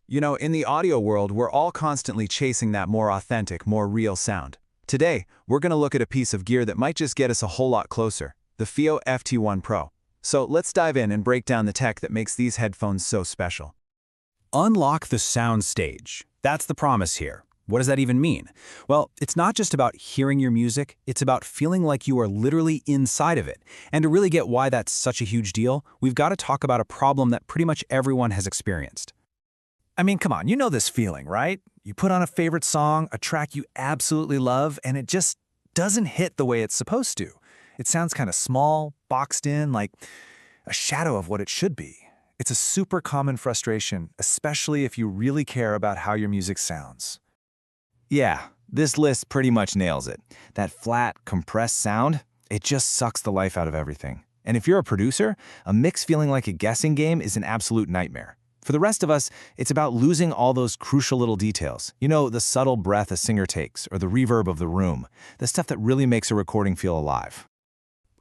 You know, in the audio world, we're all constantly chasing that more authentic, more real sound. Today, we're going to look at a piece of gear that might just get us a whole lot closer, the FiiO FT1 Pro. So let's dive in and break down the tech that makes these headphones so special. Unlock the sound stage. That's the promise here. What does that even mean? Well, it's not just about hearing your music, it's about feeling like you are literally inside of it. And to really get why that's such a huge deal, we've got to talk about a problem that pretty much everyone has experienced. I mean, come on, you know this feeling, right? You put on a favorite song, a track you absolutely love, and it just doesn't hit the way it's supposed to. It sounds kind of small, boxed in, like a shadow of what it should be. It's a super common frustration, especially if you really care about how your music sounds. Yeah, this list pretty much nails it. That flat, compressed sound, it just sucks the life out of everything. And if you're a producer, a mix feeling like a guessing game is an absolute nightmare. For the rest of us, it's about losing all those crucial little details. You know, the subtle breath a singer takes, or the reverb of the room, the stuff that really makes a recording feel alive.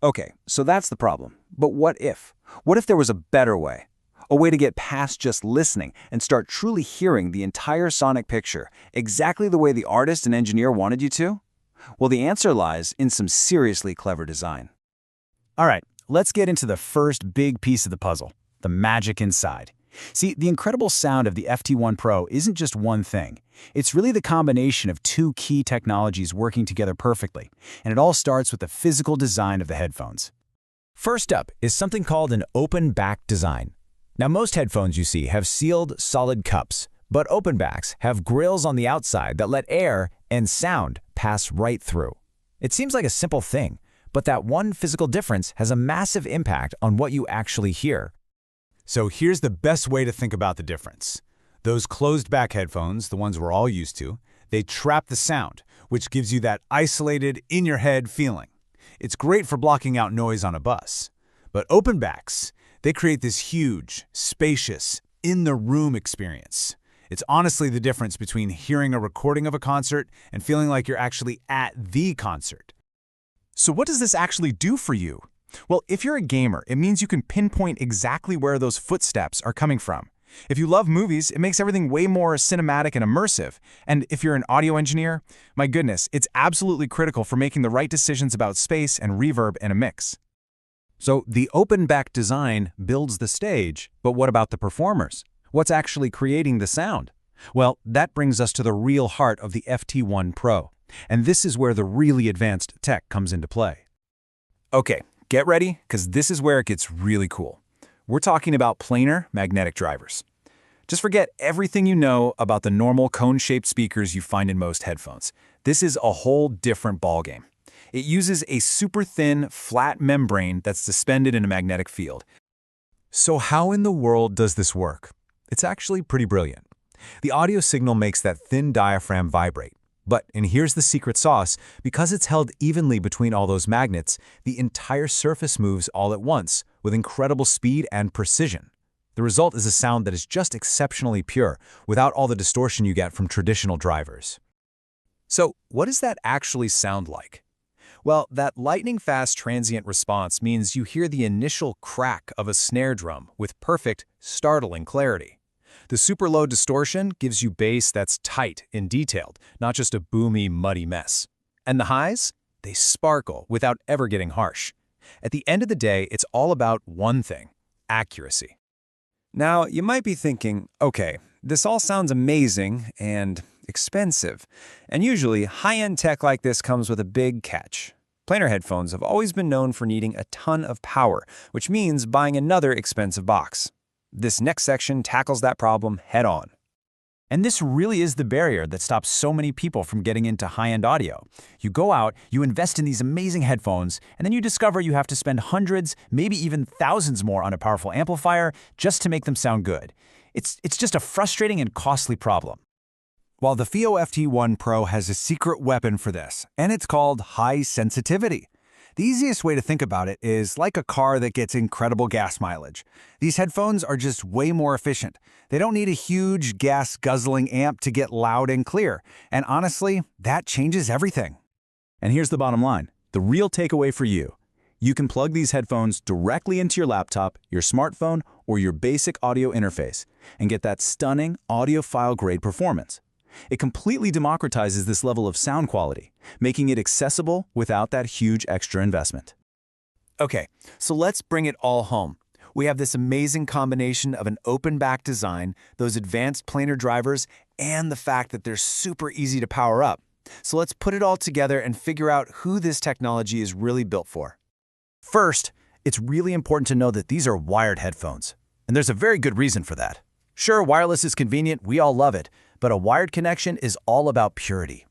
Okay, so that's the problem. But what if? What if there was a better way? A way to get past just listening and start truly hearing the entire sonic picture, exactly the way the artist and engineer wanted you to? Well, the answer lies in some seriously clever design. All right, let's get into the first big piece of the puzzle, the magic inside. See, the incredible sound of the FT1 Pro isn't just one thing. It's really the combination of two key technologies working together perfectly, and it all starts with the physical design of the headphones. First up is something called an open back design. Now, most headphones you see have sealed, solid cups, but open backs have grills on the outside that let air and sound pass right through. It seems like a simple thing, but that one physical difference has a massive impact on what you actually hear. So here's the best way to think about the difference. Those closed-back headphones, the ones we're all used to, they trap the sound, which gives you that isolated, in-your-head feeling. It's great for blocking out noise on a bus. But open backs, they create this huge, spacious, in-the-room experience. It's honestly the difference between hearing a recording of a concert and feeling like you're actually at the concert. So what does this actually do for you? Well, if you're a gamer, it means you can pinpoint exactly where those footsteps are coming from. If you love movies, it makes everything way more cinematic and immersive. And if you're an audio engineer, my goodness, it's absolutely critical for making the right decisions about space and reverb in a mix. So the open back design builds the stage, but what about the performers? What's actually creating the sound? Well, that brings us to the real heart of the FT1 Pro. And this is where the really advanced tech comes into play. Okay, get ready, because this is where it gets really cool. We're talking about planar magnetic drivers. Just forget everything you know about the normal cone-shaped speakers you find in most headphones. This is a whole different ballgame. It uses a super thin, flat membrane that's suspended in a magnetic field. So how in the world does this work? It's actually pretty brilliant. The audio signal makes that thin diaphragm vibrate. But, and here's the secret sauce, because it's held evenly between all those magnets, the entire surface moves all at once, with incredible speed and precision. The result is a sound that is just exceptionally pure, without all the distortion you get from traditional drivers. So, what does that actually sound like? Well, that lightning-fast transient response means you hear the initial crack of a snare drum with perfect, startling clarity. The super low distortion gives you bass that's tight and detailed, not just a boomy, muddy mess. And the highs? They sparkle without ever getting harsh. At the end of the day, it's all about one thing: accuracy. Now, you might be thinking, okay, this all sounds amazing and expensive. And usually, high-end tech like this comes with a big catch. Planar headphones have always been known for needing a ton of power, which means buying another expensive box. This next section tackles that problem head-on. And this really is the barrier that stops so many people from getting into high-end audio. You go out, you invest in these amazing headphones, and then you discover you have to spend hundreds, maybe even thousands more on a powerful amplifier just to make them sound good. It's just a frustrating and costly problem. While the FiiO FT1 Pro has a secret weapon for this, and it's called high sensitivity. The easiest way to think about it is like a car that gets incredible gas mileage. These headphones are just way more efficient. They don't need a huge gas-guzzling amp to get loud and clear. And honestly, that changes everything. And here's the bottom line, the real takeaway for you. You can plug these headphones directly into your laptop, your smartphone, or your basic audio interface and get that stunning audiophile-grade performance. It completely democratizes this level of sound quality, making it accessible without that huge extra investment. Okay, so let's bring it all home. We have this amazing combination of an open back design, those advanced planar drivers, and the fact that they're super easy to power up. So let's put it all together and figure out who this technology is really built for. First, it's really important to know that these are wired headphones, and there's a very good reason for that. Sure, wireless is convenient, we all love it, but a wired connection is all about purity.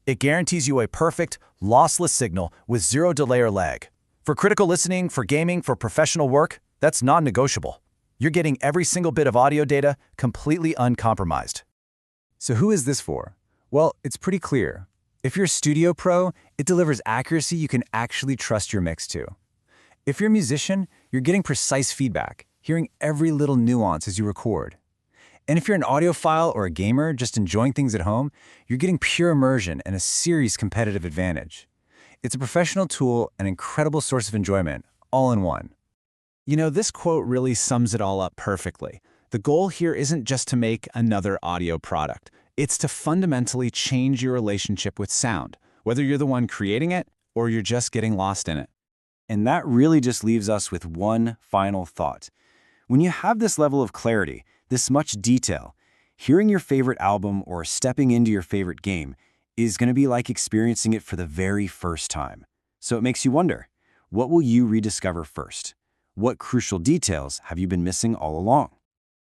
It guarantees you a perfect, lossless signal with zero delay or lag. For critical listening, for gaming, for professional work, that's non-negotiable. You're getting every single bit of audio data completely uncompromised. So who is this for? Well, it's pretty clear. If you're a studio pro, it delivers accuracy you can actually trust your mix to. If you're a musician, you're getting precise feedback, hearing every little nuance as you record. And if you're an audiophile or a gamer just enjoying things at home, you're getting pure immersion and a serious competitive advantage. It's a professional tool, an incredible source of enjoyment, all in one. You know, this quote really sums it all up perfectly. The goal here isn't just to make another audio product. It's to fundamentally change your relationship with sound, whether you're the one creating it or you're just getting lost in it. And that really just leaves us with one final thought. When you have this level of clarity, this much detail, hearing your favorite album or stepping into your favorite game is going to be like experiencing it for the very first time. So it makes you wonder, what will you rediscover first? What crucial details have you been missing all along?